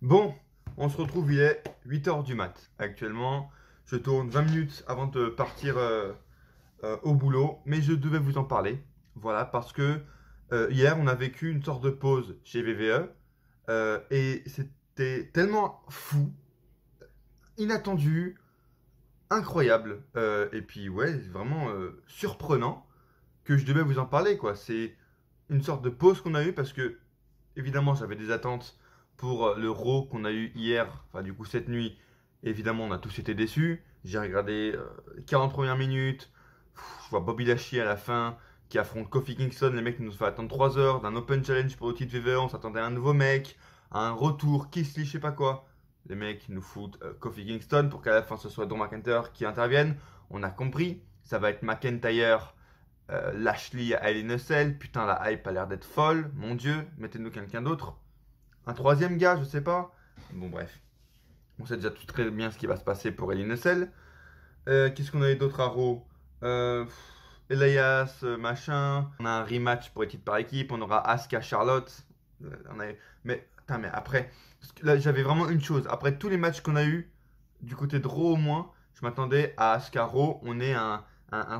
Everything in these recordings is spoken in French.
Bon, on se retrouve, il est 8 h du mat. Actuellement, je tourne 20 minutes avant de partir au boulot, mais je devais vous en parler. Voilà, parce que hier, on a vécu une sorte de pause chez VVE et c'était tellement fou, inattendu, incroyable, et puis ouais, vraiment surprenant que je devais vous en parler, quoi. C'est une sorte de pause qu'on a eue parce que, évidemment, j'avais des attentes pour le Raw qu'on a eu hier, enfin, du coup, cette nuit. Évidemment, on a tous été déçus. J'ai regardé les 40 premières minutes. Je vois Bobby Lashley à la fin qui affronte Kofi Kingston. Les mecs nous ont fait attendre 3 heures d'un Open Challenge pour le titre VVE. On s'attendait à un nouveau mec, à un retour, Kiss Lee, je sais pas quoi. Les mecs nous foutent Kofi Kingston pour qu'à la fin ce soit Drew McIntyre qui intervienne. On a compris, ça va être McIntyre Lashley à Hell in a Cell, putain la hype a l'air d'être folle, mon dieu, mettez-nous quelqu'un d'autre. Un troisième gars, je sais pas. Bon bref, on sait déjà tout très bien ce qui va se passer pour Hell in a Cell. Qu'est-ce qu'on a eu d'autre à Raw Elias, machin. On a un rematch pour équipe par équipe, on aura Asuka Charlotte. Mais, putain, mais après, parce que là j'avais vraiment une chose, après tous les matchs qu'on a eu, du côté de Raw au moins, je m'attendais à Asuka Raw, on ait un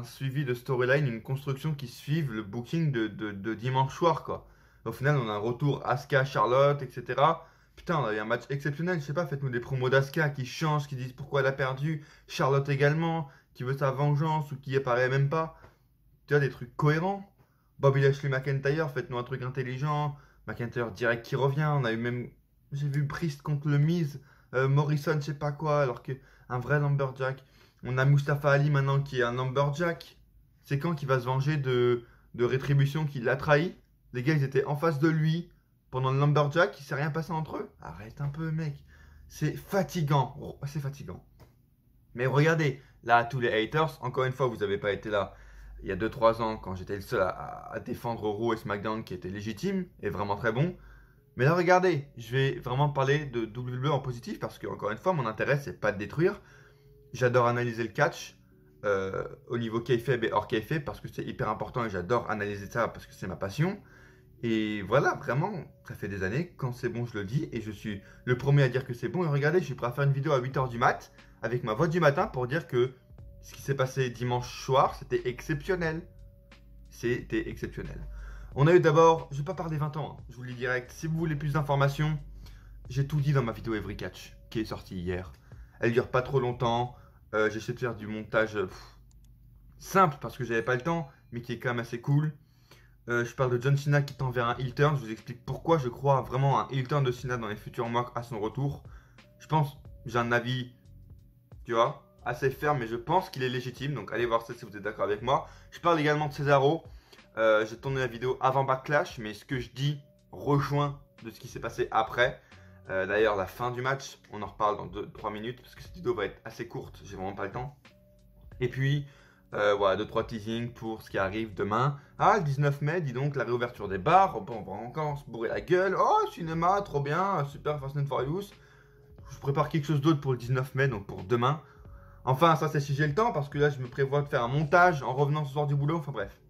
suivi de storyline, une construction qui suive le booking de dimanche soir, quoi. Au final, on a un retour Asuka, Charlotte, etc. Putain, on a eu un match exceptionnel. Je sais pas, faites-nous des promos d'Asuka qui changent, qui disent pourquoi elle a perdu. Charlotte également, qui veut sa vengeance ou qui apparaît même pas. Tu vois, des trucs cohérents. Bobby Lashley McIntyre, faites-nous un truc intelligent. McIntyre direct qui revient. On a eu même. J'ai vu Priest contre le Miz. Morrison, je sais pas quoi, alors qu'un vrai Lumberjack. On a Mustafa Ali maintenant qui est un Lumberjack. C'est quand qu'il va se venger de Rétribution qui l'a trahi? Les gars, ils étaient en face de lui pendant le Lumberjack, il s'est rien passé entre eux. Arrête un peu, mec. C'est fatigant. Oh, c'est fatigant. Mais regardez, là, tous les haters, encore une fois, vous n'avez pas été là il y a 2 3 ans quand j'étais le seul à défendre Raw et SmackDown qui étaient légitimes et vraiment très bons. Mais là, regardez, je vais vraiment parler de WWE en positif parce que, encore une fois, mon intérêt, c'est pas de détruire. J'adore analyser le catch au niveau kayfabe et hors kayfabe parce que c'est hyper important et j'adore analyser ça parce que c'est ma passion. Et voilà, vraiment, ça fait des années, quand c'est bon, je le dis, et je suis le premier à dire que c'est bon. Et regardez, je suis prêt à faire une vidéo à 8 h du mat, avec ma voix du matin, pour dire que ce qui s'est passé dimanche soir, c'était exceptionnel. C'était exceptionnel. On a eu d'abord, je vais pas parler 20 ans, hein, je vous le dis direct, si vous voulez plus d'informations, j'ai tout dit dans ma vidéo Every Catch, qui est sortie hier. Elle dure pas trop longtemps, j'essaie de faire du montage simple, parce que j'avais pas le temps, mais qui est quand même assez cool. Je parle de John Cena qui tend vers un heel turn. Je vous explique pourquoi je crois vraiment à un heel turn de Cena dans les futurs mois à son retour. Je pense, j'ai un avis, tu vois, assez ferme, mais je pense qu'il est légitime. Donc allez voir ça si vous êtes d'accord avec moi. Je parle également de Cesaro. J'ai tourné la vidéo avant Backlash, mais ce que je dis rejoint de ce qui s'est passé après. D'ailleurs, la fin du match, on en reparle dans 2 3 minutes parce que cette vidéo va être assez courte. J'ai vraiment pas le temps. Et puis, voilà, 2 3 teasings pour ce qui arrive demain. Ah, le 19 mai, dis donc, la réouverture des bars. Bon, on va encore se bourrer la gueule. Oh, cinéma, trop bien, super Fast and Furious. Je prépare quelque chose d'autre pour le 19 mai, donc pour demain. Enfin, ça, c'est si j'ai le temps, parce que là, je me prévois de faire un montage en revenant ce soir du boulot. Enfin, bref.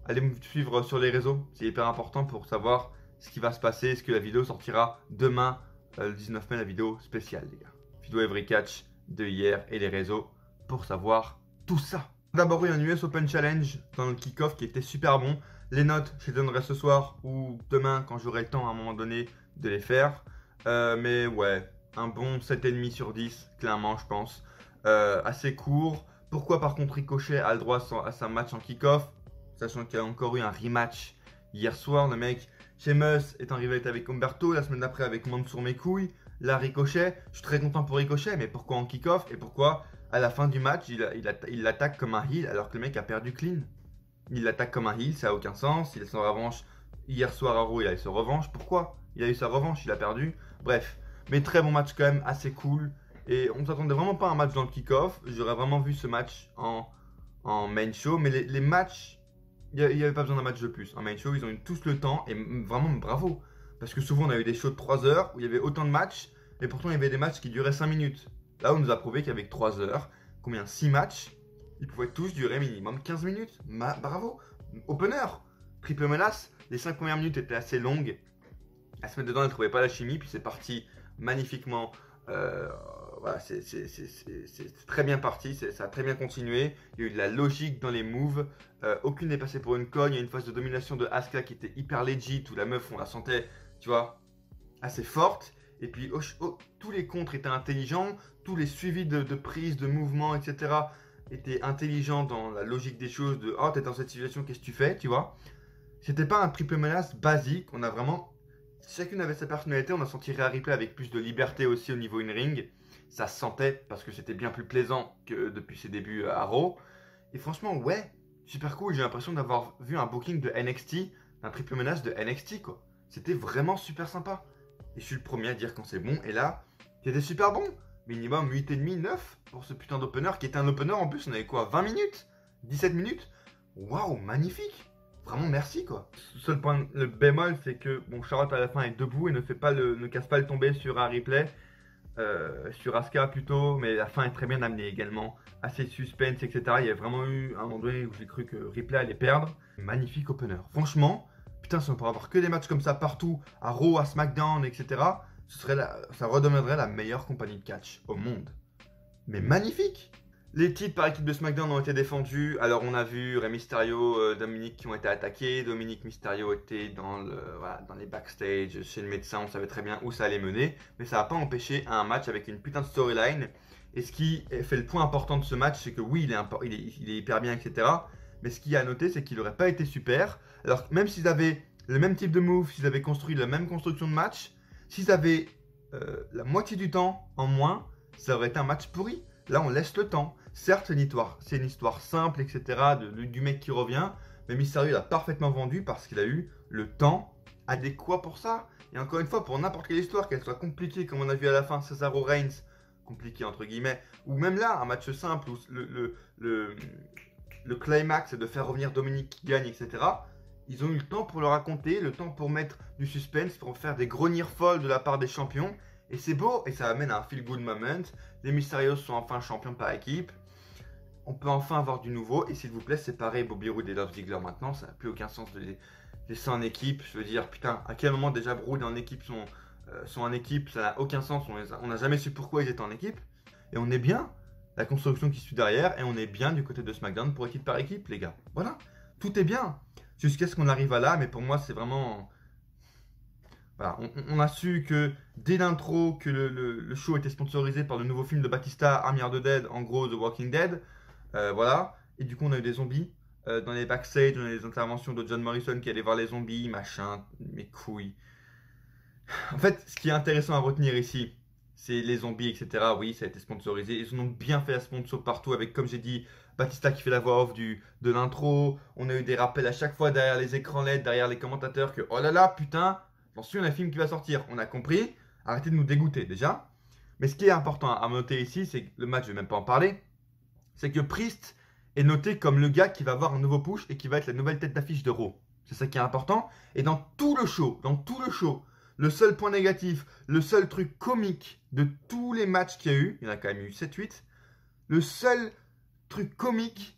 Allez me suivre sur les réseaux, c'est hyper important pour savoir ce qui va se passer. Est-ce que la vidéo sortira demain, le 19 mai, la vidéo spéciale, les gars. Vidéo Every Catch de hier et les réseaux pour savoir tout ça. D'abord eu un US Open Challenge dans le kick-off qui était super bon. Les notes, je les donnerai ce soir ou demain quand j'aurai le temps à un moment donné de les faire. Mais ouais, un bon 7,5 sur 10, clairement je pense. Assez court. Pourquoi par contre Ricochet a le droit à sa match en kick-off, sachant qu'il y a encore eu un rematch hier soir. Le mec, Sheamus est en rivalité avec Humberto, la semaine d'après avec Mansour mes couilles. Là Ricochet, je suis très content pour Ricochet, mais pourquoi en kick-off et pourquoi à la fin du match, il l'attaque comme un heel alors que le mec a perdu clean. Il l'attaque comme un heel, ça a aucun sens. Il a son revanche hier soir à Raw, il a eu sa revanche. Pourquoi? Il a eu sa revanche, il a perdu. Bref, mais très bon match quand même, assez cool. Et on ne s'attendait vraiment pas à un match dans le kick-off. J'aurais vraiment vu ce match en main show. Mais les matchs, il n'y avait pas besoin d'un match de plus. En main show, ils ont eu tous le temps et vraiment bravo. Parce que souvent, on a eu des shows de 3 heures où il y avait autant de matchs. Et pourtant, il y avait des matchs qui duraient 5 minutes. Là, on nous a prouvé qu'avec 3 heures, combien 6 matchs, ils pouvaient tous durer minimum 15 minutes. Bravo. Opener, triple menace. Les 5 premières minutes étaient assez longues. Elle se met dedans, elle ne trouvait pas la chimie. Puis c'est parti magnifiquement. Voilà, c'est très bien parti, ça a très bien continué. Il y a eu de la logique dans les moves. Aucune n'est passée pour une conne. Il y a une phase de domination de Asuka qui était hyper legit, où la meuf, on la sentait, tu vois, assez forte. Et puis, tous les contres étaient intelligents. Tous les suivis de prise, de mouvement, etc. étaient intelligents dans la logique des choses. De, oh, t'es dans cette situation, qu'est-ce que tu fais, tu vois. C'était pas un triple menace basique. On a vraiment... Chacune avait sa personnalité. On a senti Rhea Ripley avec plus de liberté aussi au niveau in-ring. Ça se sentait parce que c'était bien plus plaisant que depuis ses débuts à Raw. Et franchement, ouais, super cool. J'ai l'impression d'avoir vu un booking de NXT, d'un triple menace de NXT, quoi. C'était vraiment super sympa. Et je suis le premier à dire quand c'est bon. Et là, c'était super bon. Minimum 8,5, 9 pour ce putain d'opener qui était un opener en plus. On avait quoi, 20 minutes 17 minutes. Waouh, magnifique. Vraiment merci, quoi. Le seul point, le bémol, c'est que bon, Charlotte à la fin est debout et ne casse pas le tombé sur un replay. Sur Asuka plutôt, mais la fin est très bien amenée également, assez suspense, etc. Il y a vraiment eu un moment donné où j'ai cru que Ripley allait perdre. Magnifique opener. Franchement, putain, si on pourrait avoir que des matchs comme ça partout, à Raw, à SmackDown, etc., ça redeviendrait la meilleure compagnie de catch au monde. Mais magnifique! Les titres par équipe de SmackDown ont été défendus. Alors on a vu Rey Mysterio, Dominic qui ont été attaqués. Dominic Mysterio était dans les backstage chez le médecin. On savait très bien où ça allait mener. Mais ça n'a pas empêché un match avec une putain de storyline. Et ce qui fait le point important de ce match, c'est que oui, il est hyper bien, etc. Mais ce qu'il y a à noter, c'est qu'il n'aurait pas été super. Alors même s'ils avaient le même type de move, s'ils avaient construit la même construction de match, s'ils avaient la moitié du temps en moins, ça aurait été un match pourri. Là, on laisse le temps. Certes, c'est une histoire simple, etc., du mec qui revient, mais Mysterio l'a parfaitement vendu parce qu'il a eu le temps adéquat pour ça. Et encore une fois, pour n'importe quelle histoire, qu'elle soit compliquée, comme on a vu à la fin Cesaro Reigns, compliqué entre guillemets, ou même là, un match simple où le climax est de faire revenir Dominique qui gagne, etc., ils ont eu le temps pour le raconter, le temps pour mettre du suspense, pour faire des grognires folles de la part des champions. Et c'est beau, et ça amène à un feel-good moment. Les Mysterios sont enfin champions par équipe. On peut enfin avoir du nouveau. Et s'il vous plaît, séparez Bobby Roode et Dolph Ziggler maintenant. Ça n'a plus aucun sens de les laisser en équipe. Je veux dire, putain, à quel moment déjà Roode et en équipe sont en équipe? Ça n'a aucun sens. On n'a jamais su pourquoi ils étaient en équipe. Et on est bien. La construction qui suit derrière. Et on est bien du côté de SmackDown pour équipe par équipe, les gars. Voilà. Tout est bien. Jusqu'à ce qu'on arrive à là. Mais pour moi, c'est vraiment... Voilà, on a su que dès l'intro que le show était sponsorisé par le nouveau film de Batista, Army of the Dead, en gros The Walking Dead. Voilà. Et du coup, on a eu des zombies. Dans les backstage, on a eu des interventions de John Morrison qui allait voir les zombies, machin, mes couilles. En fait, ce qui est intéressant à retenir ici, c'est les zombies, etc. Oui, ça a été sponsorisé. Ils ont bien fait la sponsor partout avec, comme j'ai dit, Batista qui fait la voix off de l'intro. On a eu des rappels à chaque fois derrière les écrans LED, derrière les commentateurs que oh là là, putain, attention, il y a un film qui va sortir. On a compris. Arrêtez de nous dégoûter déjà. Mais ce qui est important à noter ici, c'est que le match, je ne vais même pas en parler, c'est que Priest est noté comme le gars qui va avoir un nouveau push et qui va être la nouvelle tête d'affiche de Raw. C'est ça qui est important. Et dans tout le show, le seul point négatif, le seul truc comique de tous les matchs qu'il y a eu, il y en a quand même eu 7-8, le seul truc comique,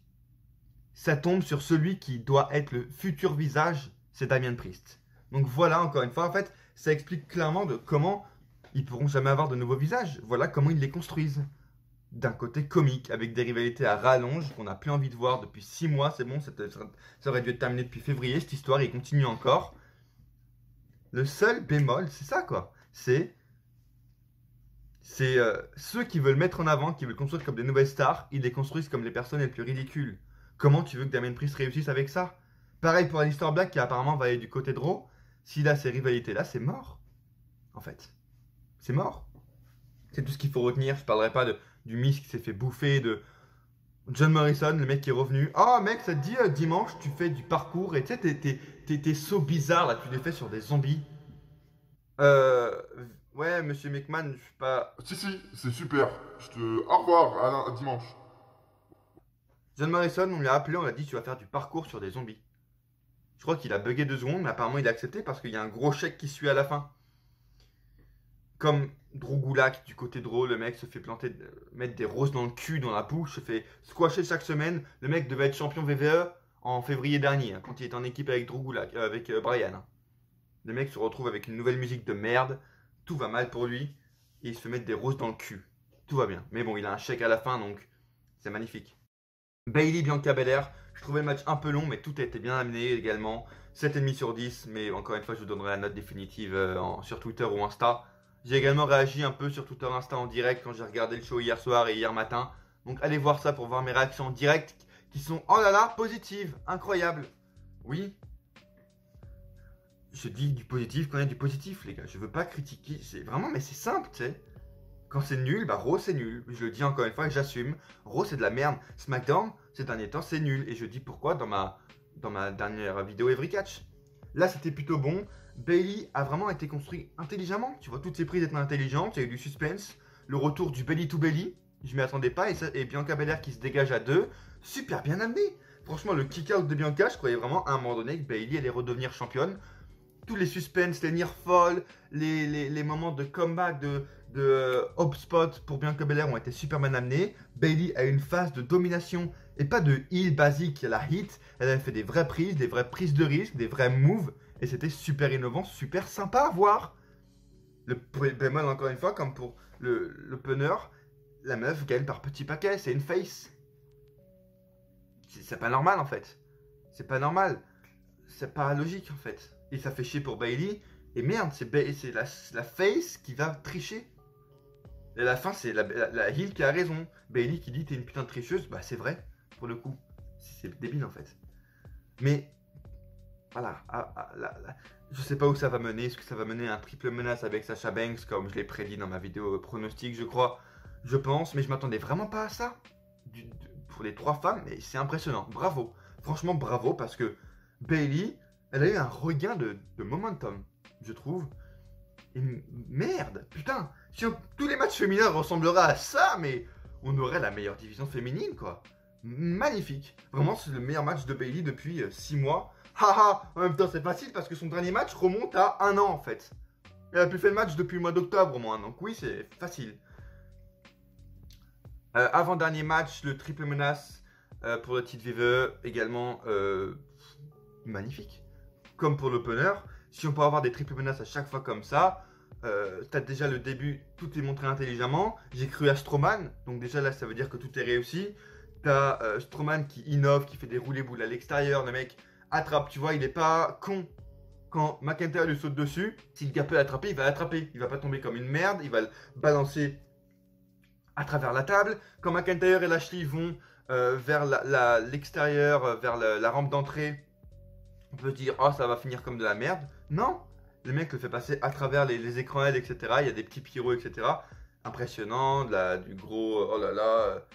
ça tombe sur celui qui doit être le futur visage, c'est Damien Priest. Donc voilà, encore une fois, en fait, ça explique clairement de comment ils pourront jamais avoir de nouveaux visages. Voilà comment ils les construisent. D'un côté comique, avec des rivalités à rallonge qu'on n'a plus envie de voir depuis 6 mois, c'est bon, ça aurait dû être terminé depuis février, cette histoire, et il continue encore. Le seul bémol, c'est ça quoi, c'est ceux qui veulent mettre en avant, qui veulent construire comme des nouvelles stars, ils les construisent comme les personnes les plus ridicules. Comment tu veux que Damien Priest réussisse avec ça? Pareil pour Aleister Black qui apparemment va aller du côté de Raw. S'il a ces rivalités-là, c'est mort. En fait. C'est mort. C'est tout ce qu'il faut retenir. Je parlerai pas du Miz qui s'est fait bouffer, de John Morrison, le mec qui est revenu. Oh mec, ça te dit dimanche, tu fais du parcours et tu sais, tes sauts bizarres là, tu les fais sur des zombies. Ouais, monsieur McMahon, je suis pas. Si, si, c'est super. Au revoir, à dimanche. John Morrison, on l'a appelé, on lui a dit tu vas faire du parcours sur des zombies. Je crois qu'il a bugué 2 secondes, mais apparemment il a accepté parce qu'il y a un gros chèque qui suit à la fin. Comme Drew Gulak du côté de Raw, le mec se fait mettre des roses dans le cul, dans la bouche, se fait squasher chaque semaine. Le mec devait être champion VVE en février dernier, hein, quand il était en équipe avec Drew Gulak, avec Brian. Le mec se retrouve avec une nouvelle musique de merde, tout va mal pour lui. et il se fait mettre des roses dans le cul. Tout va bien. Mais bon, il a un chèque à la fin, donc c'est magnifique. Bailey Bianca Belair, je trouvais le match un peu long, mais tout a été bien amené également. 7,5 sur 10, mais encore une fois, je vous donnerai la note définitive sur Twitter ou Insta. J'ai également réagi un peu sur Twitter Insta en direct quand j'ai regardé le show hier soir et hier matin. Donc allez voir ça pour voir mes réactions en direct qui sont, oh là là, positives, incroyables. Oui, je dis du positif quand il y a du positif, les gars. Je veux pas critiquer, c'est vraiment, mais c'est simple, tu sais. Quand c'est nul, bah Raw c'est nul. Je le dis encore une fois et j'assume. Raw c'est de la merde. SmackDown, ces derniers temps, c'est nul. Et je dis pourquoi dans ma dernière vidéo Every Catch. Là c'était plutôt bon. Bailey a vraiment été construit intelligemment. Tu vois, toutes ses prises étaient intelligentes. Il y a eu du suspense. Le retour du belly to belly. Je m'y attendais pas. Et Bianca Belair qui se dégage à deux. Super bien amené. Franchement, le kick-out de Bianca, je croyais vraiment à un moment donné que Bailey allait redevenir championne. Tous les suspens, les near fall, les moments de comeback, de hop spot pour Bianca Belair ont été super bien amenés. Bailey a une phase de domination et pas de heal basique, la hit. Elle avait fait des vraies prises de risque, des vrais moves. Et c'était super innovant, super sympa à voir. Le bémol, encore une fois, comme pour le punner, la meuf gagne par petits paquets, c'est une face. C'est pas normal en fait. C'est pas normal. C'est pas logique en fait. Et ça fait chier pour Bailey. Et merde, c'est la face qui va tricher. Et à la fin, c'est la heel qui a raison. Bailey qui dit t'es une putain de tricheuse, bah c'est vrai, pour le coup. C'est débile en fait. Mais, voilà, je sais pas où ça va mener. Est-ce que ça va mener à un triple menace avec Sasha Banks, comme je l'ai prédit dans ma vidéo pronostic, je crois. Je pense, mais je m'attendais vraiment pas à ça. Pour les trois femmes, mais c'est impressionnant. Bravo. Franchement, bravo, parce que Bailey, elle a eu un regain de momentum, je trouve. Et merde, putain, si tous les matchs féminins ressembleraient à ça, mais on aurait la meilleure division féminine, quoi. Magnifique. Vraiment, c'est le meilleur match de Bailey depuis 6 mois. Haha, en même temps, c'est facile parce que son dernier match remonte à 1 an, en fait. Elle a plus fait le match depuis le mois d'octobre, au moins, donc oui, c'est facile. Avant-dernier match, le triple menace pour le titre VVE, également magnifique. Comme pour l'opener, si on peut avoir des triple menaces à chaque fois comme ça, t'as déjà le début, tout est montré intelligemment. J'ai cru à Strowman, donc déjà là ça veut dire que tout est réussi. T'as Strowman qui innove, qui fait des roulés-boules à l'extérieur, le mec attrape, tu vois, il est pas con. Quand McIntyre lui saute dessus, si le gars peut l'attraper, il va l'attraper. Il va pas tomber comme une merde, il va le balancer à travers la table. Quand McIntyre et Lashley vont vers l'extérieur, vers la rampe d'entrée, on peut se dire, oh, ça va finir comme de la merde. Non, le mec le fait passer à travers les écrans LED, etc. Il y a des petits pyros, etc. Impressionnant, du gros, oh là là,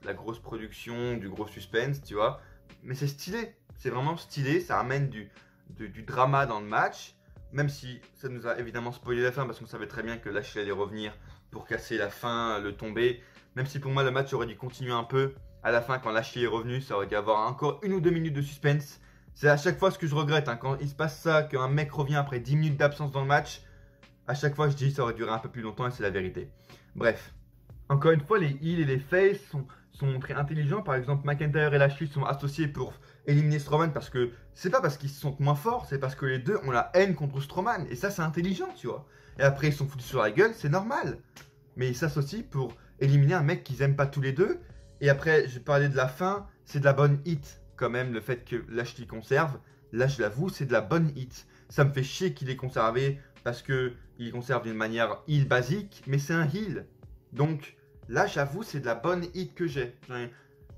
la grosse production, du gros suspense, tu vois. Mais c'est stylé, c'est vraiment stylé, ça amène du drama dans le match. Même si ça nous a évidemment spoilé la fin parce qu'on savait très bien que Lashley allait revenir pour casser la fin, le tomber. Même si pour moi le match aurait dû continuer un peu. À la fin, quand Lashley est revenu, ça aurait dû avoir encore 1 ou 2 minutes de suspense. C'est à chaque fois ce que je regrette, hein, quand il se passe ça, qu'un mec revient après 10 minutes d'absence dans le match. À chaque fois, je dis ça aurait duré un peu plus longtemps et c'est la vérité. Bref. Encore une fois, les heels et les faces sont montrés intelligents. Par exemple, McIntyre et Lashley sont associés pour éliminer Strowman parce que c'est pas parce qu'ils se sentent moins forts, c'est parce que les deux ont la haine contre Strowman. Et ça, c'est intelligent, tu vois. Et après, ils sont foutus sur la gueule, c'est normal. Mais ils s'associent pour éliminer un mec qu'ils aiment pas tous les deux. Et après, je parlais de la fin, c'est de la bonne hit. Quand même, le fait que Lashley conserve, là, je l'avoue, c'est de la bonne hit. Ça me fait chier qu'il ait conservé parce que il conserve d'une manière heal basique, mais c'est un heal. Donc, là, j'avoue, c'est de la bonne hit que j'ai.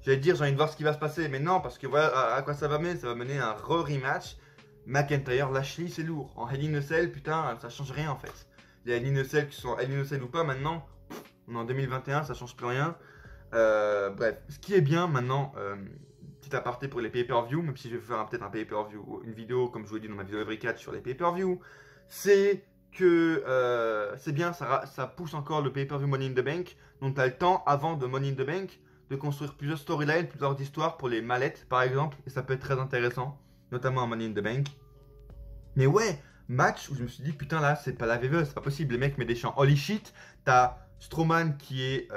J'allais dire, j'ai envie de voir ce qui va se passer, mais non, parce que voilà à quoi ça va mener. Ça va mener à un rematch. McIntyre, Lashley, c'est lourd. En Hell in a Cell, putain, ça change rien en fait. Les Hell in a Cell qui sont Hell in a Cell ou pas, maintenant, on est en 2021, ça change plus rien. Bref, ce qui est bien maintenant, petit aparté pour les pay-per-view, même si je vais faire peut-être un pay-per-view, une vidéo, comme je vous l'ai dit dans ma vidéo Every Catch sur les pay-per-view, c'est que c'est bien, ça pousse encore le pay-per-view Money in the Bank. Donc tu as le temps, avant de Money in the Bank, de construire plusieurs storylines, plusieurs histoires pour les mallettes, par exemple. Et ça peut être très intéressant, notamment à Money in the Bank. Mais ouais, match où je me suis dit, putain là, c'est pas la VVE, c'est pas possible. Les mecs mettent des chants holy shit. T'as Strowman qui est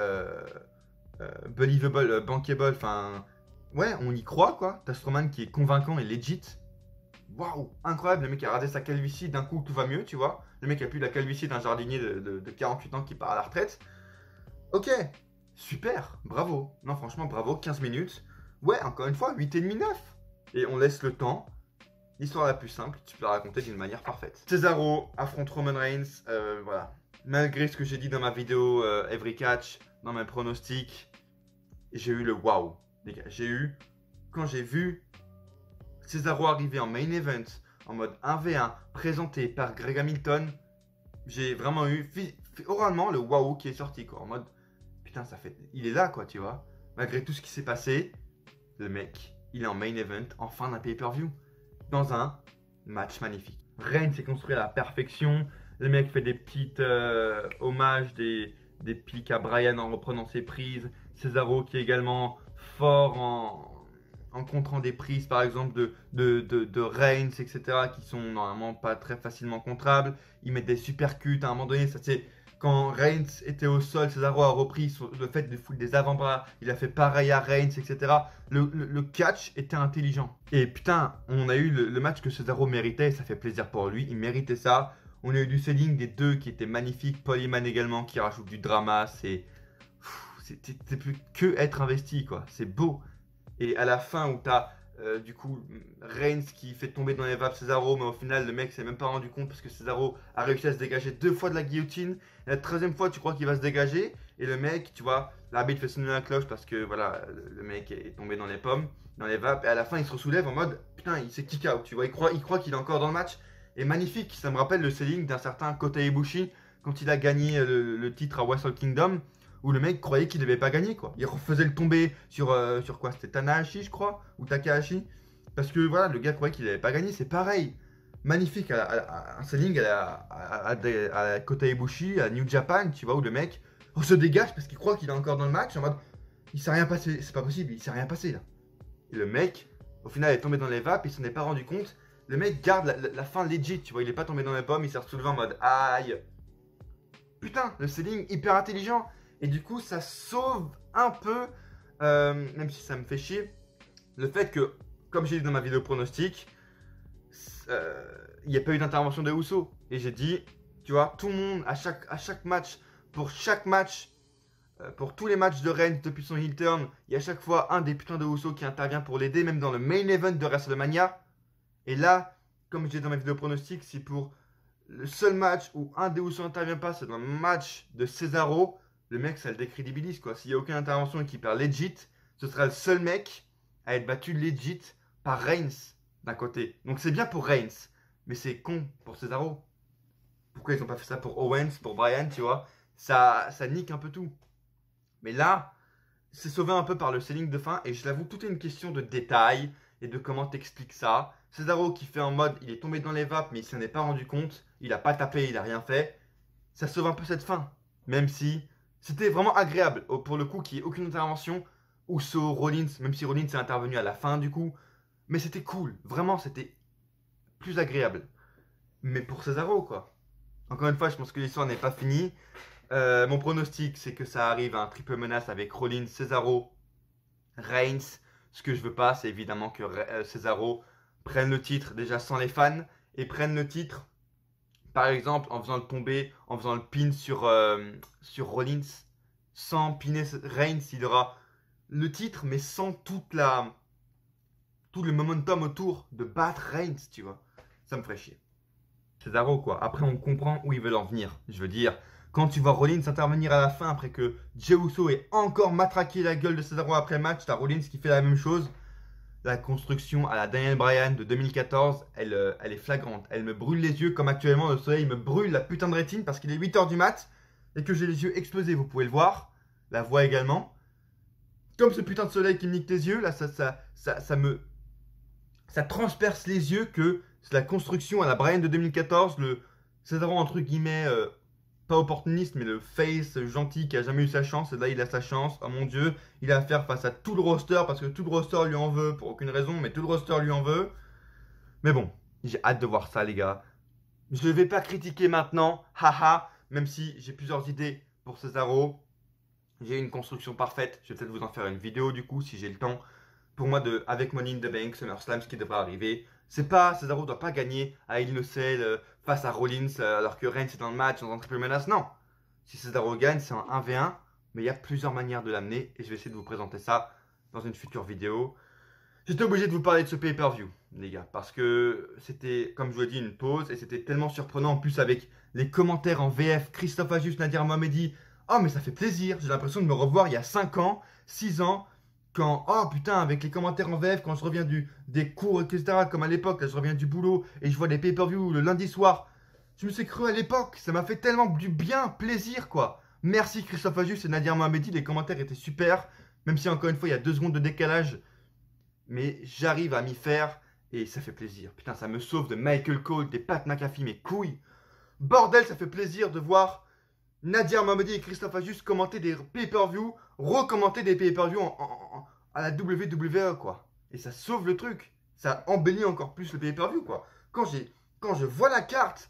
believable, bankable, enfin... Ouais, on y croit, quoi. T'as Strowman qui est convaincant et legit. waouh, incroyable. Le mec a raté sa calvitie, d'un coup tout va mieux, tu vois. Le mec a plus la calvitie d'un jardinier de 48 ans qui part à la retraite. Ok, super, bravo. Non, franchement, bravo, 15 minutes. Ouais, encore une fois, 8,5, 9. Et on laisse le temps. L'histoire la plus simple, tu peux la raconter d'une manière parfaite. Cesaro affronte Roman Reigns, voilà. Malgré ce que j'ai dit dans ma vidéo Every Catch, dans mes pronostics, j'ai eu le wow. Les gars, quand j'ai vu Cesaro arriver en main event, en mode 1v1, présenté par Greg Hamilton, j'ai vraiment eu oralement le wow qui est sorti, quoi. En mode, putain, il est là, quoi, tu vois. Malgré tout ce qui s'est passé, le mec, il est en main event, en fin d'un pay-per-view, dans un match magnifique. Reigns s'est construit à la perfection. Le mec fait des petites hommages, des pics à Bryan en reprenant ses prises. Cesaro qui est également fort en contrant des prises, par exemple, de Reigns, etc., qui sont normalement pas très facilement contrables. Ils mettent des super cuts à un moment donné. Ça, c'est quand Reigns était au sol, Cesaro a repris le fait de foutre des avant-bras. Il a fait pareil à Reigns, etc. Le catch était intelligent. Et putain, on a eu le match que Cesaro méritait. Ça fait plaisir pour lui. Il méritait ça. On a eu du selling des deux qui était magnifique. Paul Heyman également qui rajoute du drama. C'était plus que être investi, quoi. C'est beau. Et à la fin où t'as du coup Reigns qui fait tomber dans les vapes Cesaro, mais au final le mec s'est même pas rendu compte parce que Cesaro a réussi à se dégager 2 fois de la guillotine. Et la 13e fois tu crois qu'il va se dégager et le mec, tu vois, l'arbitre fait sonner la cloche parce que voilà, le mec est tombé dans les pommes, dans les vapes, et à la fin il se soulève en mode putain, il s'est kick out, tu vois, il croit qu'il est encore dans le match. Et magnifique, ça me rappelle le selling d'un certain Kota Ibushi quand il a gagné le titre à Wrestle Kingdom, où le mec croyait qu'il devait pas gagner, quoi. Il refaisait le tomber sur quoi? C'était Tanahashi, je crois, ou Takahashi, parce que voilà, le gars croyait qu'il avait pas gagné. C'est pareil, magnifique, un selling à Kota Ibushi, à New Japan, tu vois, où le mec se dégage parce qu'il croit qu'il est encore dans le match, en mode il s'est rien passé, c'est pas possible, il s'est rien passé là. Et le mec, au final, est tombé dans les vapes, il s'en est pas rendu compte. Le mec garde la fin legit, tu vois, il est pas tombé dans les pommes, il s'est relevé en mode aïe. Putain, le selling hyper intelligent. Et du coup, ça sauve un peu, même si ça me fait chier, le fait que, comme j'ai dit dans ma vidéo pronostic, il n'y a pas eu d'intervention de Uso. Et j'ai dit, tu vois, tout le monde, à chaque match, pour tous les matchs de Reigns depuis son heel turn, il y a à chaque fois un des putains de Uso qui intervient pour l'aider, même dans le main event de WrestleMania. Et là, comme j'ai dit dans ma vidéo pronostic, c'est pour le seul match où un des Usos n'intervient pas, c'est dans le match de Cesaro. Le mec, ça le décrédibilise, quoi. S'il n'y a aucune intervention et qu'il perd legit, ce sera le seul mec à être battu legit par Reigns d'un côté. Donc c'est bien pour Reigns, mais c'est con pour Cesaro. Pourquoi ils n'ont pas fait ça pour Owens, pour Bryan, tu vois? Ça nique un peu tout. Mais là, c'est sauvé un peu par le selling de fin, et je l'avoue, tout est une question de détail et de comment t'expliques ça. Cesaro qui fait en mode, il est tombé dans les vapes, mais il s'en est pas rendu compte, il a pas tapé, il a rien fait. Ça sauve un peu cette fin, même si c'était vraiment agréable, pour le coup, qu'il n'y ait aucune intervention. Uso, Rollins, même si Rollins est intervenu à la fin du coup. Mais c'était cool, vraiment, c'était plus agréable. Mais pour Cesaro, quoi. Encore une fois, je pense que l'histoire n'est pas finie. Mon pronostic, c'est que ça arrive à un triple menace avec Rollins, Cesaro, Reigns. Ce que je veux pas, c'est évidemment que Cesaro prenne le titre déjà sans les fans et prenne le titre, par exemple, en faisant le tomber, en faisant le pin sur Rollins, sans piner Reigns, il aura le titre, mais sans tout le momentum autour de battre Reigns, tu vois. Ça me ferait chier. Cesaro, quoi. Après, on comprend où ils veulent en venir. Je veux dire, quand tu vois Rollins intervenir à la fin après que Jey Uso ait encore matraqué la gueule de Cesaro après le match, t'as Rollins qui fait la même chose. La construction à la Daniel Bryan de 2014, elle est flagrante. Elle me brûle les yeux comme actuellement le soleil me brûle la putain de rétine parce qu'il est 8h du mat et que j'ai les yeux explosés, vous pouvez le voir. La voix également. Comme ce putain de soleil qui me nique les yeux, là ça transperce les yeux que c'est la construction à la Bryan de 2014, le Cesaro entre guillemets, pas opportuniste, mais le face gentil qui a jamais eu sa chance, et là il a sa chance, oh mon dieu, il a affaire face à tout le roster, parce que tout le roster lui en veut, pour aucune raison, mais tout le roster lui en veut. Mais bon, j'ai hâte de voir ça les gars. Je ne vais pas critiquer maintenant, haha, même si j'ai plusieurs idées pour Cesaro. J'ai une construction parfaite, je vais peut-être vous en faire une vidéo du coup, si j'ai le temps. Pour moi, avec Money in the Bank, SummerSlam, ce qui devrait arriver, C'est pas, Cesaro doit pas gagner à Il Nocel face à Rollins alors que Reigns est dans le match, dans un triple menace. Non. Si Cesaro gagne, c'est un 1v1, mais il y a plusieurs manières de l'amener et je vais essayer de vous présenter ça dans une future vidéo. J'étais obligé de vous parler de ce pay-per-view, les gars, parce que c'était, comme je vous l'ai dit, une pause et c'était tellement surprenant en plus avec les commentaires en VF, Christophe Ajus, Nadir Mohamedi. Oh, mais ça fait plaisir, j'ai l'impression de me revoir il y a 5 ans, 6 ans, quand, oh putain, avec les commentaires en VF, quand je reviens des cours, etc., comme à l'époque, là, je reviens du boulot et je vois des pay-per-view le lundi soir. Je me suis cru à l'époque, ça m'a fait tellement du bien, plaisir, quoi. Merci Christophe Ajus et Nadir Mohamedi, les commentaires étaient super, même si encore une fois, il y a 2 secondes de décalage. Mais j'arrive à m'y faire et ça fait plaisir. Putain, ça me sauve de Michael Cole, des Pat McAfee, mes couilles. Bordel, ça fait plaisir de voir Nadir Mohamedi et Christophe Ajus commenter des pay-per-view, recommenter des pay-per-view à la WWE, quoi. Et ça sauve le truc. Ça embellit encore plus le pay-per-view, quoi. Quand je vois la carte,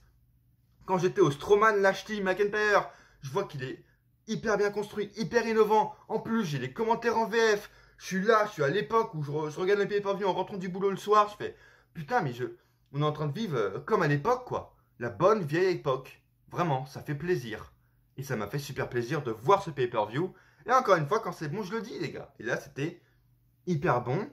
quand j'étais au Strowman, Lashley, McIntyre, je vois qu'il est hyper bien construit, hyper innovant. En plus, j'ai les commentaires en VF. Je suis là, je suis à l'époque où je regarde les pay-per-view en rentrant du boulot le soir. Je fais putain, mais on est en train de vivre comme à l'époque, quoi. La bonne vieille époque. Vraiment, ça fait plaisir. Et ça m'a fait super plaisir de voir ce pay-per-view. Et encore une fois, quand c'est bon, je le dis, les gars. Et là, c'était hyper bon.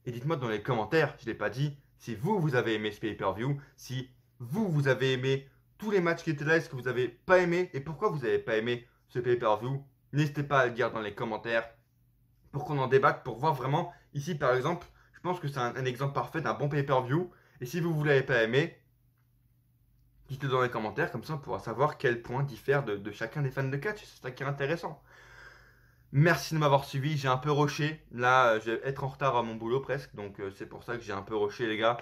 Et dites-moi dans les commentaires, je ne l'ai pas dit, si vous avez aimé ce pay-per-view, si vous avez aimé tous les matchs qui étaient là, est-ce que vous n'avez pas aimé et pourquoi vous n'avez pas aimé ce pay-per-view. N'hésitez pas à le dire dans les commentaires pour qu'on en débatte, pour voir vraiment. Ici, par exemple, je pense que c'est un exemple parfait d'un bon pay-per-view. Et si vous ne l'avez pas aimé, dites-le dans les commentaires, comme ça on pourra savoir quel point diffère de chacun des fans de catch. C'est ça qui est intéressant. Merci de m'avoir suivi, j'ai un peu rushé. Là, je vais être en retard à mon boulot presque, donc c'est pour ça que j'ai un peu rushé, les gars.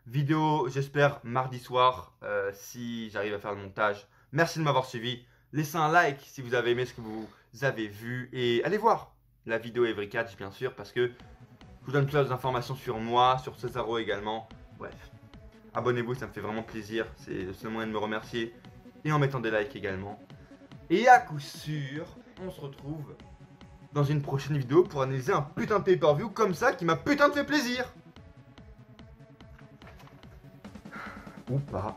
Vidéo, j'espère, mardi soir, si j'arrive à faire le montage. Merci de m'avoir suivi. Laissez un like si vous avez aimé ce que vous avez vu. Et allez voir la vidéo Every Catch, bien sûr, parce que je vous donne plus d'informations sur moi, sur Cesaro également. Bref, abonnez-vous, ça me fait vraiment plaisir. C'est le seul moyen de me remercier. Et en mettant des likes également. Et à coup sûr, on se retrouve dans une prochaine vidéo pour analyser un putain de pay-per-view comme ça qui m'a putain de fait plaisir. Ou pas.